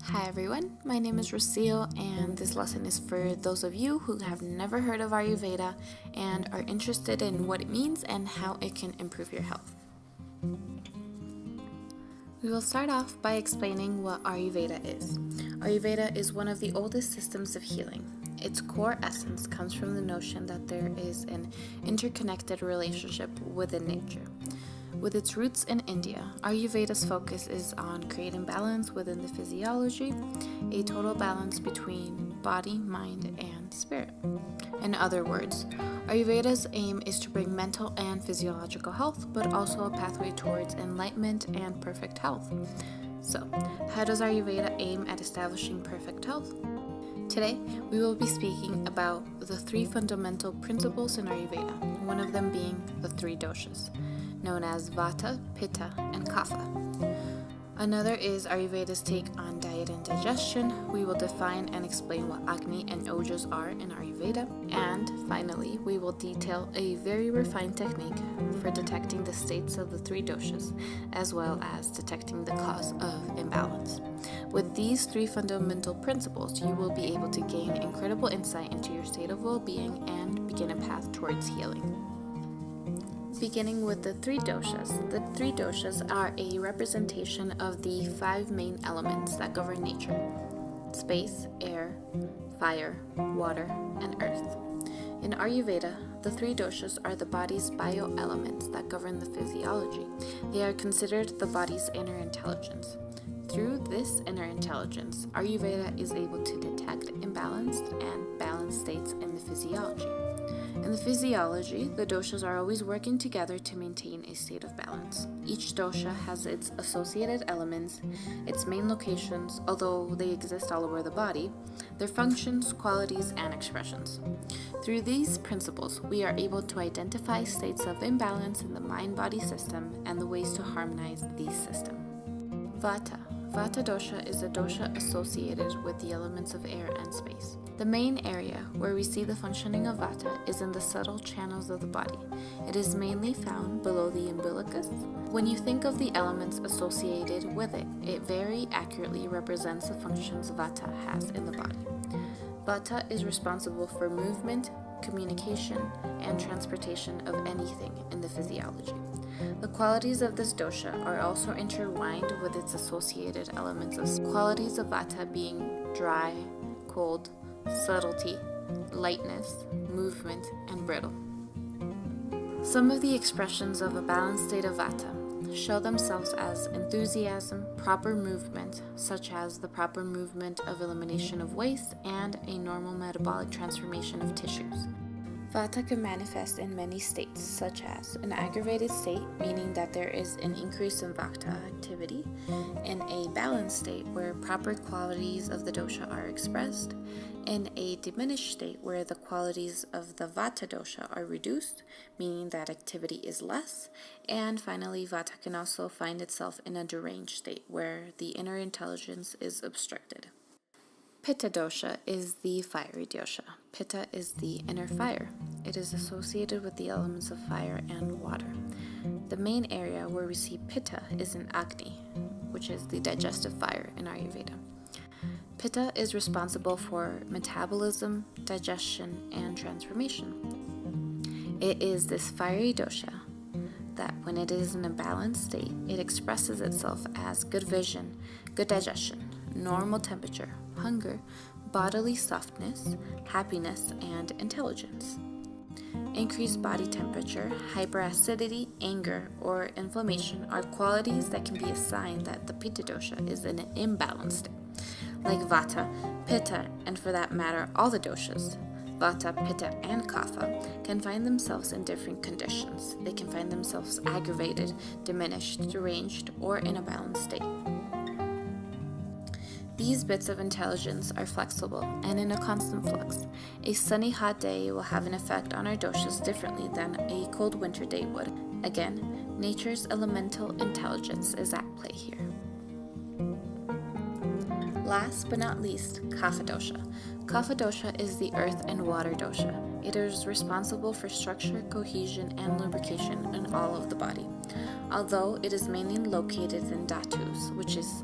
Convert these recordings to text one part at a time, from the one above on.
Hi everyone, my name is Rocio, and this lesson is for those of you who have never heard of Ayurveda and are interested in what it means and how it can improve your health. We will start off by explaining what Ayurveda is. Ayurveda is one of the oldest systems of healing. Its core essence comes from the notion that there is an interconnected relationship within nature. With its roots in India, Ayurveda's focus is on creating balance within the physiology, a total balance between body, mind, and spirit. In other words, Ayurveda's aim is to bring mental and physiological health, but also a pathway towards enlightenment and perfect health. So, how does Ayurveda aim at establishing perfect health? Today, we will be speaking about the three fundamental principles in Ayurveda, one of them being the three doshas, known as Vata, Pitta, and Kapha. Another is Ayurveda's take on diet and digestion. We will define and explain what Agni and Ojas are in Ayurveda. And finally, we will detail a very refined technique for detecting the states of the three doshas, as well as detecting the cause of imbalance. With these three fundamental principles, you will be able to gain incredible insight into your state of well-being and begin a path towards healing. Beginning with the three doshas. The three doshas are a representation of the five main elements that govern nature: space, air, fire, water, and earth. In Ayurveda, the three doshas are the body's bioelements that govern the physiology. They are considered the body's inner intelligence. Through this inner intelligence, Ayurveda is able to detect imbalanced and balanced states in the physiology. In the physiology, the doshas are always working together to maintain a state of balance. Each dosha has its associated elements, its main locations, although they exist all over the body, their functions, qualities, and expressions. Through these principles, we are able to identify states of imbalance in the mind-body system and the ways to harmonize these systems. Vata. Vata dosha is a dosha associated with the elements of air and space. The main area where we see the functioning of Vata is in the subtle channels of the body. It is mainly found below the umbilicus. When you think of the elements associated with it, it very accurately represents the functions Vata has in the body. Vata is responsible for movement, communication, and transportation of anything in the physiology. The qualities of this dosha are also intertwined with its associated elements of qualities of Vata being dry, cold, subtlety, lightness, movement, and brittle. Some of the expressions of a balanced state of Vata show themselves as enthusiasm, proper movement, such as the proper movement of elimination of waste and a normal metabolic transformation of tissues. Vata can manifest in many states, such as an aggravated state, meaning that there is an increase in Vata activity, in a balanced state where proper qualities of the dosha are expressed, in a diminished state where the qualities of the Vata dosha are reduced, meaning that activity is less, and finally Vata can also find itself in a deranged state where the inner intelligence is obstructed. Pitta dosha is the fiery dosha. Pitta is the inner fire. It is associated with the elements of fire and water. The main area where we see Pitta is in Agni, which is the digestive fire in Ayurveda. Pitta is responsible for metabolism, digestion, and transformation. It is this fiery dosha that when it is in a balanced state, it expresses itself as good vision, good digestion, normal temperature, hunger, bodily softness, happiness, and intelligence. Increased body temperature, hyperacidity, anger, or inflammation are qualities that can be a sign that the Pitta dosha is in an imbalanced state. Like Vata, Pitta, and for that matter, all the doshas, Vata, Pitta, and Kapha, can find themselves in different conditions. They can find themselves aggravated, diminished, deranged, or in a balanced state. These bits of intelligence are flexible and in a constant flux. A sunny hot day will have an effect on our doshas differently than a cold winter day would. Again, nature's elemental intelligence is at play here. Last but not least, Kapha dosha. Kapha dosha is the earth and water dosha. It is responsible for structure, cohesion, and lubrication in all of the body. Although it is mainly located in dhatus, which is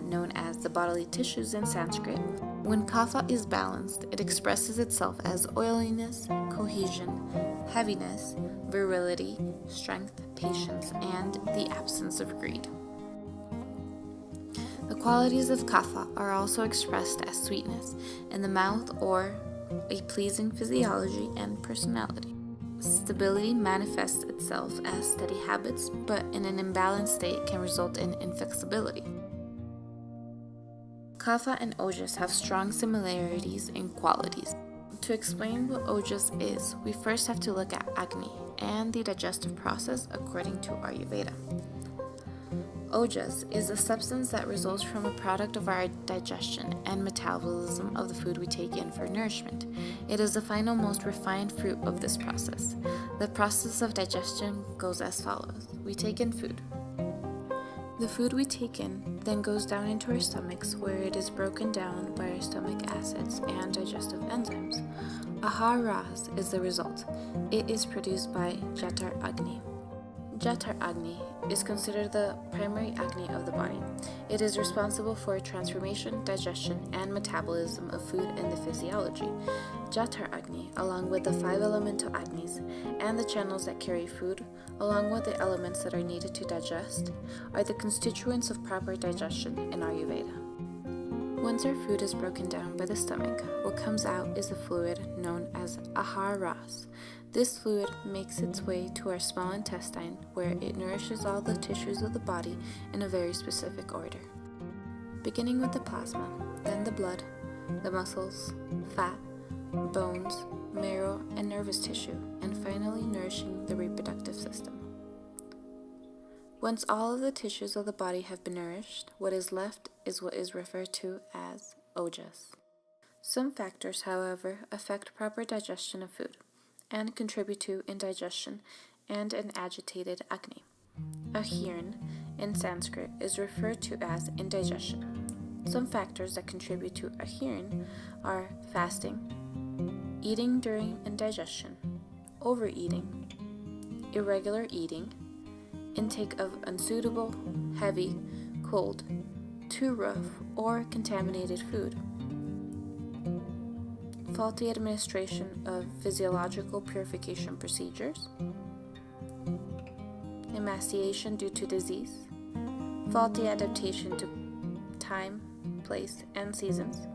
known as the bodily tissues in Sanskrit. When Kapha is balanced, it expresses itself as oiliness, cohesion, heaviness, virility, strength, patience, and the absence of greed. The qualities of Kapha are also expressed as sweetness in the mouth or a pleasing physiology and personality. Stability manifests itself as steady habits, but in an imbalanced state can result in inflexibility. Kapha and Ojas have strong similarities in qualities. To explain what Ojas is, we first have to look at Agni and the digestive process according to Ayurveda. Ojas is a substance that results from a product of our digestion and metabolism of the food we take in for nourishment. It is the final, most refined fruit of this process. The process of digestion goes as follows. We take in food. The food we take in then goes down into our stomachs, where it is broken down by our stomach acids and digestive enzymes. Ahar Ras is the result. It is produced by Jatar Agni. Jatar Agni is considered the primary Agni of the body. It is responsible for transformation, digestion, and metabolism of food in the physiology. Jatar Agni, along with the 5 elemental Agnis and the channels that carry food, along with the elements that are needed to digest, are the constituents of proper digestion in Ayurveda. Once our food is broken down by the stomach, what comes out is a fluid known as Ahar Ras. This fluid makes its way to our small intestine, where it nourishes all the tissues of the body in a very specific order. Beginning with the plasma, then the blood, the muscles, fat, bones, marrow, and nervous tissue, and finally nourishing the reproductive system. Once all of the tissues of the body have been nourished, what is left is what is referred to as Ojas. Some factors, however, affect proper digestion of food and contribute to indigestion and an agitated Agni. Ahirn, in Sanskrit, is referred to as indigestion. Some factors that contribute to Ahirn are fasting, eating during indigestion, overeating, irregular eating, intake of unsuitable, heavy, cold, too rough, or contaminated food, faulty administration of physiological purification procedures, emaciation due to disease, faulty adaptation to time, place, and seasons,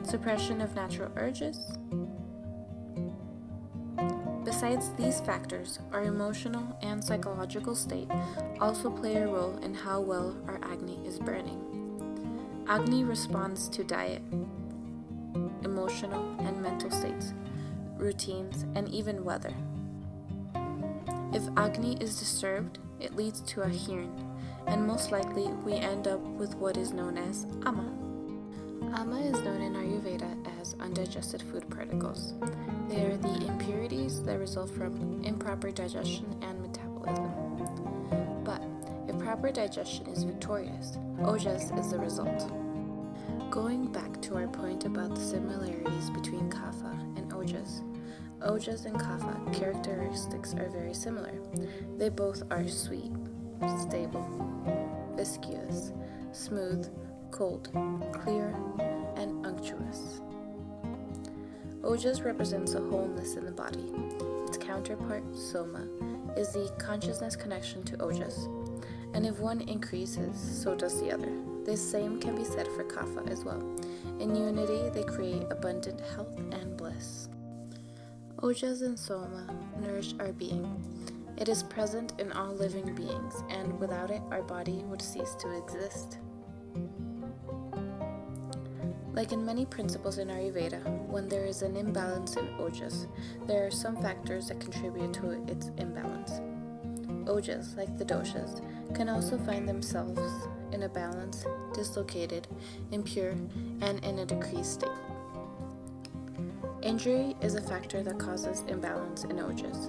suppression of natural urges. Besides these factors, our emotional and psychological state also play a role in how well our Agni is burning. Agni responds to diet, emotional and mental states, routines, and even weather. If Agni is disturbed, it leads to Ahirn, and most likely we end up with what is known as Ama. Ama is known in Ayurveda as undigested food particles. They are the impurities that result from improper digestion and metabolism. But if proper digestion is victorious, Ojas is the result. Going back to our point about the similarities between Kapha and Ojas. Ojas and Kapha characteristics are very similar. They both are sweet, stable, viscous, smooth, cold, clear, and unctuous. Ojas represents a wholeness in the body. Its counterpart, Soma, is the consciousness connection to Ojas. And if one increases, so does the other. This same can be said for Kapha as well. In unity, they create abundant health and bliss. Ojas and Soma nourish our being. It is present in all living beings, and without it, our body would cease to exist. Like in many principles in Ayurveda, when there is an imbalance in Ojas, there are some factors that contribute to its imbalance. Ojas, like the Doshas, can also find themselves in a balance, dislocated, impure, and in a decreased state. Injury is a factor that causes imbalance in Ojas.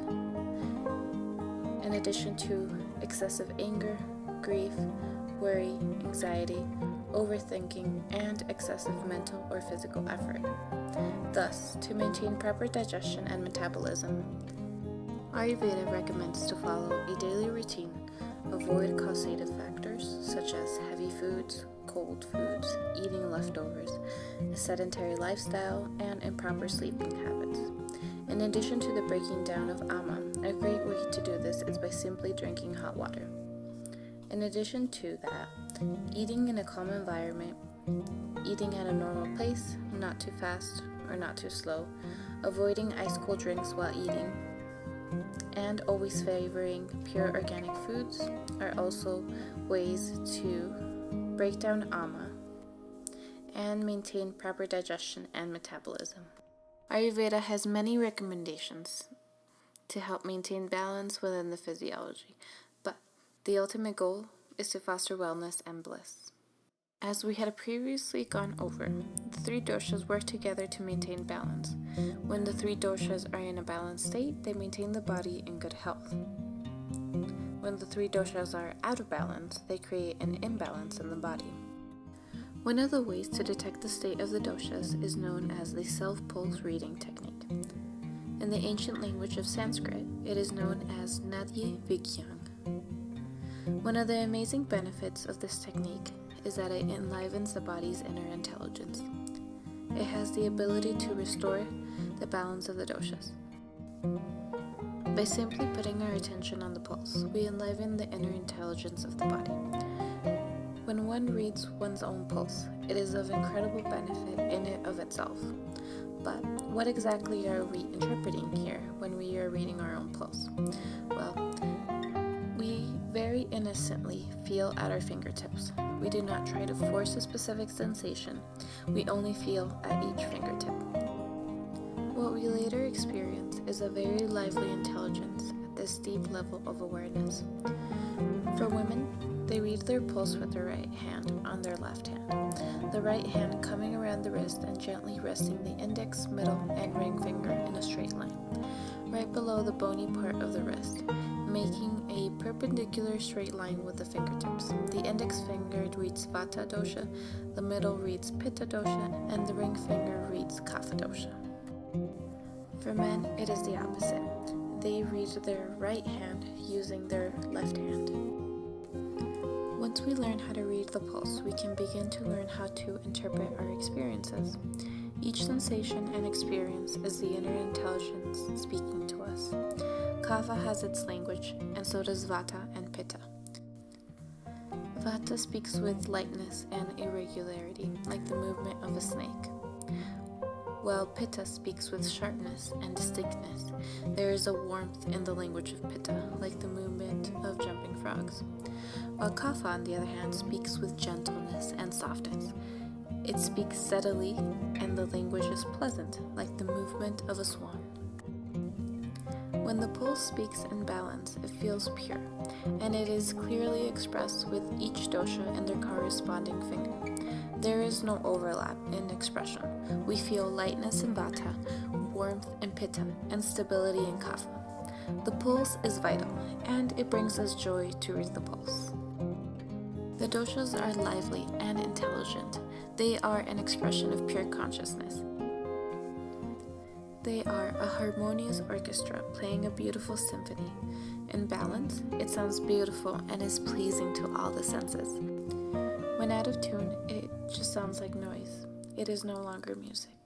In addition to excessive anger, grief, worry, anxiety, overthinking, and excessive mental or physical effort. Thus, to maintain proper digestion and metabolism, Ayurveda recommends to follow a daily routine, avoid causative factors such as heavy foods, cold foods, eating leftovers, a sedentary lifestyle, and improper sleeping habits. In addition to the breaking down of ama, a great way to do this is by simply drinking hot water. In addition to that, eating in a calm environment, eating at a normal pace, not too fast or not too slow, avoiding ice-cold drinks while eating, and always favoring pure organic foods are also ways to break down ama and maintain proper digestion and metabolism. Ayurveda has many recommendations to help maintain balance within the physiology, but the ultimate goal is to foster wellness and bliss. As we had previously gone over, the three doshas work together to maintain balance. When the three doshas are in a balanced state, they maintain the body in good health. When the three doshas are out of balance, they create an imbalance in the body. One of the ways to detect the state of the doshas is known as the self-pulse reading technique. In the ancient language of Sanskrit, it is known as Nadye Vigyang. One of the amazing benefits of this technique is that it enlivens the body's inner intelligence. It has the ability to restore the balance of the doshas. By simply putting our attention on the pulse, we enliven the inner intelligence of the body. When one reads one's own pulse, it is of incredible benefit in and of itself. But what exactly are we interpreting here when we are reading our own pulse? Well, we very innocently feel at our fingertips. We do not try to force a specific sensation. We only feel at each fingertip. What we later experience is a very lively intelligence at this deep level of awareness. For women, they read their pulse with their right hand on their left hand, the right hand coming around the wrist and gently resting the index, middle, and ring finger in a straight line, right below the bony part of the wrist, making a perpendicular straight line with the fingertips. The index finger reads Vata dosha, the middle reads Pitta dosha, and the ring finger reads Kapha dosha. For men, it is the opposite. They read their right hand using their left hand. Once we learn how to read the pulse, we can begin to learn how to interpret our experiences. Each sensation and experience is the inner intelligence speaking to us. Kapha has its language, and so does Vata and Pitta. Vata speaks with lightness and irregularity, like the movement of a snake, while Pitta speaks with sharpness and distinctness. There is a warmth in the language of Pitta, like the movement of jumping frogs. While Kapha, on the other hand, speaks with gentleness and softness. It speaks steadily, and the language is pleasant, like the movement of a swan. When the pulse speaks in balance, it feels pure, and it is clearly expressed with each dosha and their corresponding finger. There is no overlap in expression. We feel lightness in Vata, warmth in Pitta, and stability in Kapha. The pulse is vital, and it brings us joy to read the pulse. The doshas are lively and intelligent. They are an expression of pure consciousness. They are a harmonious orchestra playing a beautiful symphony. In balance, it sounds beautiful and is pleasing to all the senses. When out of tune, it just sounds like noise. It is no longer music.